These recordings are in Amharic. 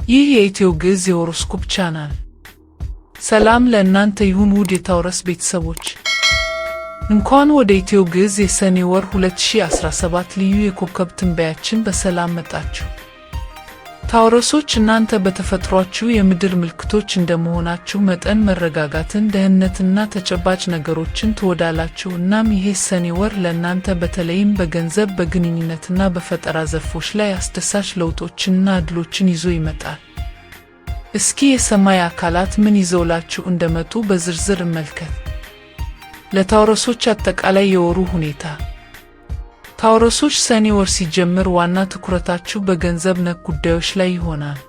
ይህ የኢትዮ ግዕዝ የሆሮስኮፕ ቻናል። ሰላም ለእናንተ ይሁን ውድ የታውረስ ቤተሰቦች፣ እንኳን ወደ ኢትዮ ግዕዝ የሰኔ ወር 2017 ልዩ የኮከብ ትንበያችን በሰላም መጣችሁ። ታውረሶች፣ እናንተ በተፈጥሯችሁ የምድር ምልክቶች እንደመሆናችሁ መጠን መረጋጋትን፣ ደህንነትና ተጨባጭ ነገሮችን ትወዳላችሁ። እናም ይሄ ሰኔ ወር ለእናንተ በተለይም በገንዘብ፣ በግንኙነትና በፈጠራ ዘርፎች ላይ አስደሳች ለውጦችንና ዕድሎችን ይዞ ይመጣል። እስኪ የሰማይ አካላት ምን ይዘውላችሁ እንደመጡ በዝርዝር እንመልከት። ለታውረሶች አጠቃላይ የወሩ ሁኔታ። ታውረሶች፣ ሰኔ ወር ሲጀምር ዋና ትኩረታችሁ በገንዘብ ነክ ጉዳዮች ላይ ይሆናል።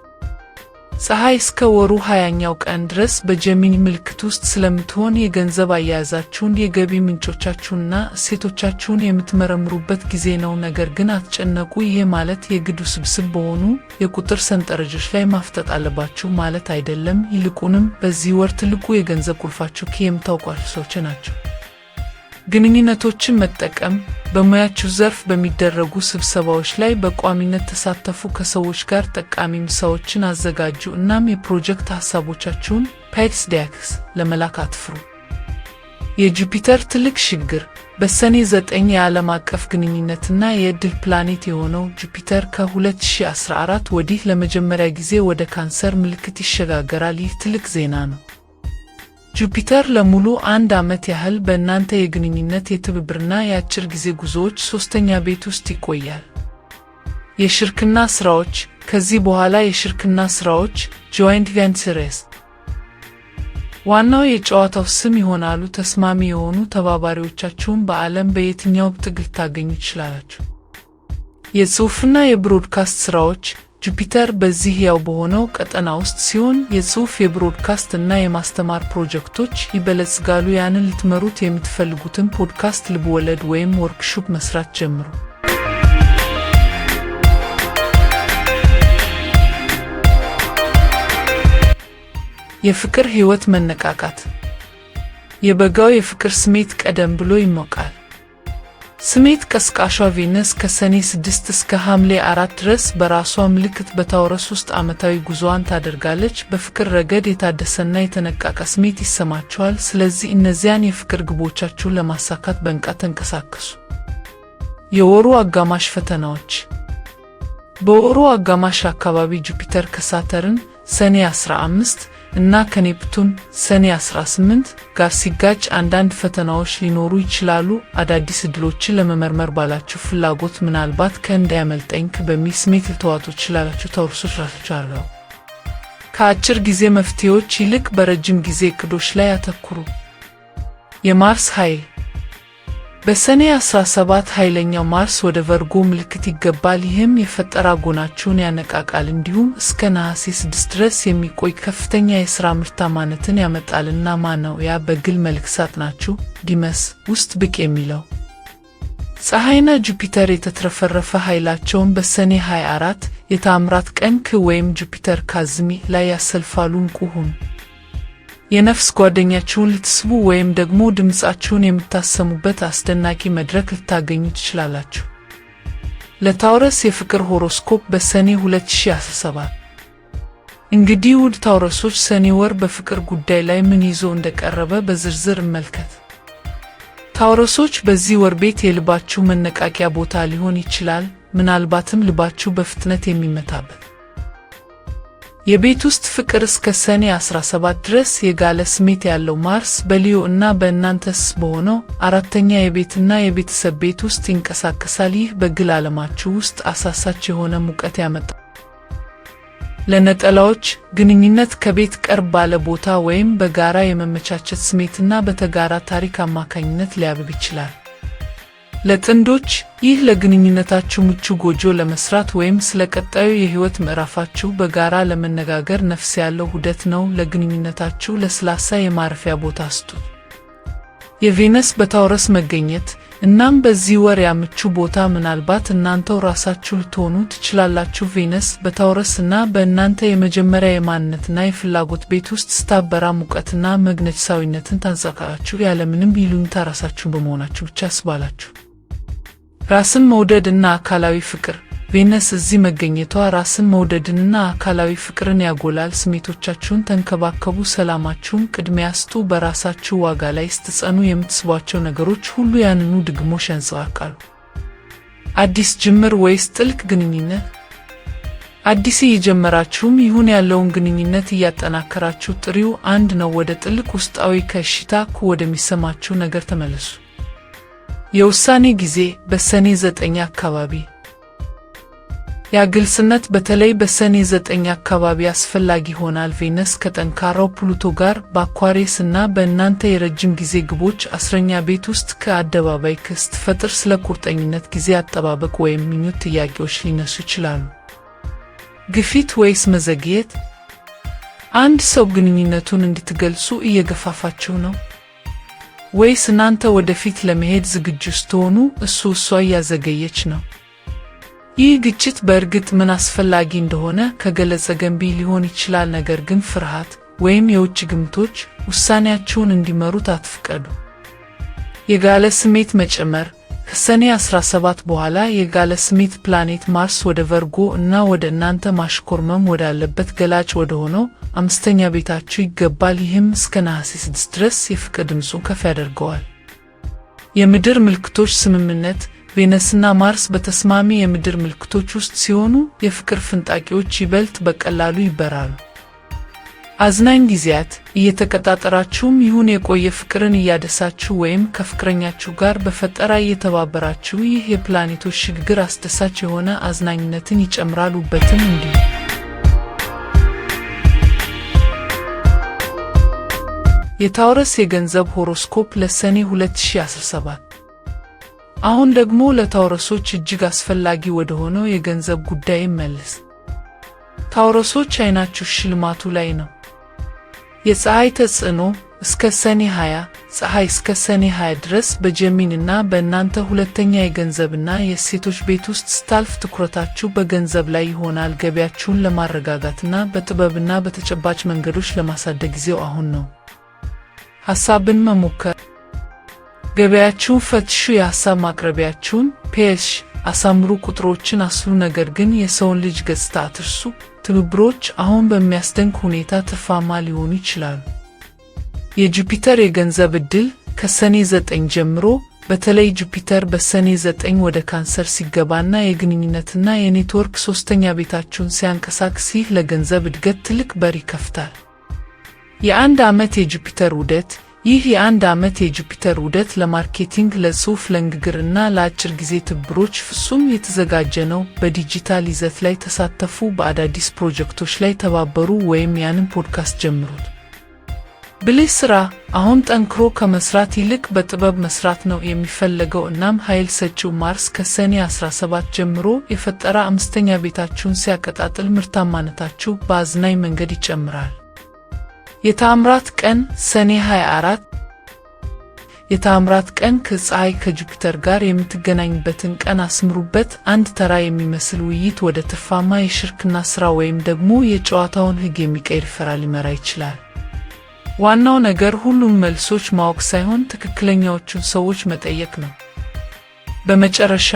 ፀሐይ እስከ ወሩ 20ኛው ቀን ድረስ በጀሚኒ ምልክት ውስጥ ስለምትሆን የገንዘብ አያያዛችሁን፣ የገቢ ምንጮቻችሁንና እሴቶቻችሁን የምትመረምሩበት ጊዜ ነው። ነገር ግን አትጨነቁ። ይሄ ማለት የግድ ውስብስብ በሆኑ የቁጥር ሰንጠረዦች ላይ ማፍጠጥ አለባችሁ ማለት አይደለም። ይልቁንም በዚህ ወር ትልቁ የገንዘብ ቁልፋችሁ የምታውቋቸው ሰዎች ናቸው። ግንኙነቶችን መጠቀም። በሙያችሁ ዘርፍ በሚደረጉ ስብሰባዎች ላይ በቋሚነት ተሳተፉ። ከሰዎች ጋር ጠቃሚ ምሳዎችን አዘጋጁ። እናም የፕሮጀክት ሐሳቦቻችሁን ፓይድስ ለመላክ አትፍሩ። የጁፒተር ትልቅ ሽግግር። በሰኔ 9 የዓለም አቀፍ ግንኙነትና የዕድል ፕላኔት የሆነው ጁፒተር ከ2014 ወዲህ ለመጀመሪያ ጊዜ ወደ ካንሰር ምልክት ይሸጋገራል። ይህ ትልቅ ዜና ነው። ጁፒተር ለሙሉ 1 ዓመት ያህል በእናንተ የግንኙነት፣ የትብብርና የአጭር ጊዜ ጉዞዎች 3ኛ ቤት ውስጥ ይቆያል። የሽርክና ሥራዎች። ከዚህ በኋላ የሽርክና ሥራዎች ጆይንት ቬንቸርስ ዋናው የጨዋታው ስም ይሆናሉ። ተስማሚ የሆኑ ተባባሪዎቻችሁን በዓለም በየትኛው ጥግ ልታገኙ ትችላላችሁ። የጽሑፍና የብሮድካስት ሥራዎች። ጁፒተር በዚህ ያው በሆነው ቀጠና ውስጥ ሲሆን የጽሑፍ፣ የብሮድካስት እና የማስተማር ፕሮጀክቶች ይበለጽጋሉ። ያንን ልትመሩት የምትፈልጉትን ፖድካስት፣ ልብወለድ ወይም ወርክሾፕ መስራት ጀምሩ። የፍቅር ሕይወት መነቃቃት። የበጋው የፍቅር ስሜት ቀደም ብሎ ይሞቃል። ስሜት ቀስቃሿ ቬነስ ከሰኔ 6 እስከ ሐምሌ 4 ድረስ በራሷ ምልክት በታውረስ ውስጥ ዓመታዊ ጉዞዋን ታደርጋለች። በፍቅር ረገድ የታደሰና የተነቃቃ ስሜት ይሰማችኋል። ስለዚህ እነዚያን የፍቅር ግቦቻችሁን ለማሳካት በንቃት ተንቀሳቀሱ። የወሩ አጋማሽ ፈተናዎች። በወሩ አጋማሽ አካባቢ ጁፒተር ከሳተርን ሰኔ 15 እና ከኔፕቱን ሰኔ 18 ጋር ሲጋጭ አንዳንድ ፈተናዎች ሊኖሩ ይችላሉ። አዳዲስ ዕድሎችን ለመመርመር ባላችሁ ፍላጎት ምናልባት እንዳያመልጠኝ በሚል ስሜት ልትዋጡ ትችላላችሁ። ታውረሶች፣ ራሳችሁ አርገው ከአጭር ጊዜ መፍትሄዎች ይልቅ በረጅም ጊዜ ዕቅዶች ላይ አተኩሩ። የማርስ ኃይል። በሰኔ 17 ኃይለኛው ማርስ ወደ ቨርጎ ምልክት ይገባል። ይህም የፈጠራ ጎናችሁን ያነቃቃል፣ እንዲሁም እስከ ነሐሴ 6 ድረስ የሚቆይ ከፍተኛ የሥራ ምርታማነትን ያመጣልና ማነው ያ በግል መልክ ሳጥናችሁ ዲመስ ውስጥ ብቅ የሚለው? ፀሐይና ጁፒተር የተትረፈረፈ ኃይላቸውን በሰኔ 24 የተአምራት ቀን ወይም ጁፒተር ካዝሚ ላይ ያሰልፋሉ። ንቁ ሁኑ። የነፍስ ጓደኛችሁን ልትስቡ ወይም ደግሞ ድምጻችሁን የምታሰሙበት አስደናቂ መድረክ ልታገኙ ትችላላችሁ። ለታውረስ የፍቅር ሆሮስኮፕ በሰኔ 2017። እንግዲህ ውድ ታውረሶች፣ ሰኔ ወር በፍቅር ጉዳይ ላይ ምን ይዞ እንደቀረበ በዝርዝር እንመልከት። ታውረሶች፣ በዚህ ወር ቤት የልባችሁ መነቃቂያ ቦታ ሊሆን ይችላል፣ ምናልባትም ልባችሁ በፍጥነት የሚመታበት። የቤት ውስጥ ፍቅር እስከ ሰኔ 17 ድረስ የጋለ ስሜት ያለው ማርስ በሊዮ እና በእናንተስ በሆነው 4ኛ የቤትና የቤተሰብ ቤት ውስጥ ይንቀሳቀሳል። ይህ በግል ዓለማችሁ ውስጥ አሳሳች የሆነ ሙቀት ያመጣል። ለነጠላዎች ግንኙነት ከቤት ቀርብ ባለ ቦታ ወይም በጋራ የመመቻቸት ስሜትና በተጋራ ታሪክ አማካኝነት ሊያብብ ይችላል። ለጥንዶች ይህ ለግንኙነታችሁ ምቹ ጎጆ ለመስራት ወይም ስለ ቀጣዩ የሕይወት ምዕራፋችሁ በጋራ ለመነጋገር ነፍስ ያለው ውህደት ነው። ለግንኙነታችሁ ለስላሳ የማረፊያ ቦታ ስጡ። የቬነስ በታውረስ መገኘት። እናም በዚህ ወር ያ ምቹ ቦታ ምናልባት እናንተው ራሳችሁ ልትሆኑ ትችላላችሁ። ቬነስ በታውረስ እና በእናንተ የመጀመሪያ የማንነትና የፍላጎት ቤት ውስጥ ስታበራ ሙቀትና መግነጢሳዊነትን ታንጸባርቃላችሁ። ያለምንም ይሉኝታ ራሳችሁን በመሆናችሁ ብቻ ያስባላችሁ። ራስን መውደድ እና አካላዊ ፍቅር። ቬነስ እዚህ መገኘቷ ራስን መውደድንና አካላዊ ፍቅርን ያጎላል። ስሜቶቻችሁን ተንከባከቡ፣ ሰላማችሁን ቅድሚያ ስጡ። በራሳችሁ ዋጋ ላይ ስትጸኑ የምትስቧቸው ነገሮች ሁሉ ያንኑ ድግሞሽ ያንጸባርቃሉ። አዲስ ጅምር ወይስ ጥልቅ ግንኙነት? አዲስ እየጀመራችሁም ይሁን ያለውን ግንኙነት እያጠናከራችሁ ጥሪው አንድ ነው። ወደ ጥልቅ ውስጣዊ ከእሽታ ወደሚሰማችሁ ነገር ተመለሱ። የውሳኔ ጊዜ በሰኔ 9 አካባቢ። ያ ግልጽነት በተለይ በሰኔ 9 አካባቢ አስፈላጊ ይሆናል። ቬነስ ከጠንካራው ፕሉቶ ጋር በአኳሪየስ እና በእናንተ የረጅም ጊዜ ግቦች 10ኛ ቤት ውስጥ ከአደባባይ ስትፈጥር ስለ ቁርጠኝነት፣ ጊዜ አጠባበቅ ወይም ምኞት ጥያቄዎች ሊነሱ ይችላሉ። ግፊት ወይስ መዘግየት? አንድ ሰው ግንኙነቱን እንድትገልጹ እየገፋፋችሁ ነው? ወይስ እናንተ ወደፊት ለመሄድ ዝግጁ ስትሆኑ እሷ እያዘገየች ነው? ይህ ግጭት በእርግጥ ምን አስፈላጊ እንደሆነ ከገለጸ ገንቢ ሊሆን ይችላል፣ ነገር ግን ፍርሃት ወይም የውጭ ግምቶች ውሳኔያችሁን እንዲመሩት አትፍቀዱ። የጋለ ስሜት መጨመር ከሰኔ 17 በኋላ የጋለ ስሜት ፕላኔት ማርስ ወደ ቨርጎ እና ወደ እናንተ ማሽኮርመም ወዳለበት ገላጭ ወደ ሆነው 5ኛ ቤታችሁ ይገባል። ይህም እስከ ነሐሴ 6 ድረስ የፍቅር ድምፁን ከፍ ያደርገዋል። የምድር ምልክቶች ስምምነት ቬነስና ማርስ በተስማሚ የምድር ምልክቶች ውስጥ ሲሆኑ የፍቅር ፍንጣቂዎች ይበልጥ በቀላሉ ይበራሉ። አዝናኝ ጊዜያት እየተቀጣጠራችሁም ይሁን የቆየ ፍቅርን እያደሳችሁ ወይም ከፍቅረኛችሁ ጋር በፈጠራ እየተባበራችሁ ይህ የፕላኔቶች ሽግግር አስደሳች የሆነ አዝናኝነትን ይጨምራል፣ ውበትም እንዲሁ። የታውረስ የገንዘብ ሆሮስኮፕ ለሰኔ 2017። አሁን ደግሞ ለታውረሶች እጅግ አስፈላጊ ወደ ሆነው የገንዘብ ጉዳይ መልስ። ታውረሶች አይናችሁ ሽልማቱ ላይ ነው። የፀሐይ ተጽዕኖ እስከ ሰኔ 20 ፀሐይ እስከ ሰኔ 20 ድረስ በጀሚኒ እና በእናንተ ሁለተኛ የገንዘብና የእሴቶች ቤት ውስጥ ስታልፍ ትኩረታችሁ በገንዘብ ላይ ይሆናል። ገቢያችሁን ለማረጋጋትና በጥበብና በተጨባጭ መንገዶች ለማሳደግ ጊዜው አሁን ነው። ሐሳብን መሞከር ገበያችሁን ፈትሹ። የሐሳብ ማቅረቢያችሁን ፔሽ አሳምሩ፣ ቁጥሮችን አስሉ፣ ነገር ግን የሰውን ልጅ ገጽታ አትርሱ። ትብብሮች አሁን በሚያስደንቅ ሁኔታ ትርፋማ ሊሆኑ ይችላሉ። የጁፒተር የገንዘብ ዕድል ከሰኔ 9 ጀምሮ፣ በተለይ ጁፒተር በሰኔ 9 ወደ ካንሰር ሲገባና የግንኙነትና የኔትወርክ 3ኛ ቤታችሁን ሲያንቀሳቅስ ይህ ለገንዘብ እድገት ትልቅ በር ይከፍታል። የአንድ ዓመት የጁፒተር ዑደት ይህ የአንድ ዓመት የጁፒተር ዑደት ለማርኬቲንግ፣ ለጽሑፍ፣ ለንግግር እና ለአጭር ጊዜ ትብብሮች ፍጹም የተዘጋጀ ነው። በዲጂታል ይዘት ላይ ተሳተፉ፣ በአዳዲስ ፕሮጀክቶች ላይ ተባበሩ፣ ወይም ያንን ፖድካስት ጀምሩት። ብልህ ሥራ አሁን ጠንክሮ ከመስራት ይልቅ በጥበብ መስራት ነው የሚፈለገው። እናም ኃይል ሰጪው ማርስ ከሰኔ 17 ጀምሮ የፈጠራ 5ኛ ቤታችሁን ሲያቀጣጥል ምርታማነታችሁ በአዝናኝ መንገድ ይጨምራል። የተአምራት ቀን ሰኔ 24 የተአምራት ቀን ከፀሐይ ከጁፒተር ጋር የምትገናኝበትን ቀን አስምሩበት። አንድ ተራ የሚመስል ውይይት ወደ ትርፋማ የሽርክና ሥራ ወይም ደግሞ የጨዋታውን ሕግ የሚቀይር ፈራ ሊመራ ይችላል። ዋናው ነገር ሁሉም መልሶች ማወቅ ሳይሆን ትክክለኛዎቹን ሰዎች መጠየቅ ነው። በመጨረሻ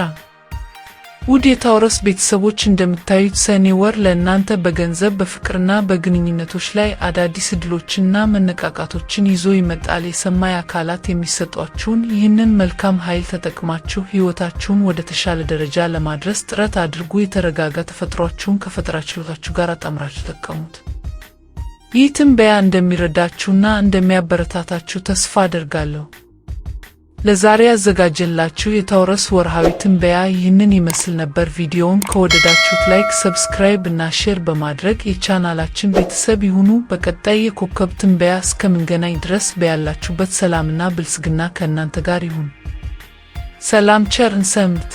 ውድ የታውረስ ቤተሰቦች፣ እንደምታዩት ሰኔ ወር ለእናንተ በገንዘብ በፍቅርና በግንኙነቶች ላይ አዳዲስ ዕድሎችንና መነቃቃቶችን ይዞ ይመጣል። የሰማይ አካላት የሚሰጧችሁን ይህንን መልካም ኃይል ተጠቅማችሁ ሕይወታችሁን ወደ ተሻለ ደረጃ ለማድረስ ጥረት አድርጉ። የተረጋጋ ተፈጥሯችሁን ከፈጠራ ችሎታችሁ ጋር አጣምራችሁ ተጠቀሙት። ይህ ትንበያ እንደሚረዳችሁና እንደሚያበረታታችሁ ተስፋ አደርጋለሁ። ለዛሬ ያዘጋጀላችሁ የታውረስ ወርሃዊ ትንበያ ይህንን ይመስል ነበር። ቪዲዮውን ከወደዳችሁት ላይክ፣ ሰብስክራይብ እና ሼር በማድረግ የቻናላችን ቤተሰብ ይሁኑ። በቀጣይ የኮከብ ትንበያ እስከምንገናኝ ድረስ በያላችሁበት ሰላምና ብልጽግና ከእናንተ ጋር ይሁን። ሰላም፣ ቸር እንሰንብት።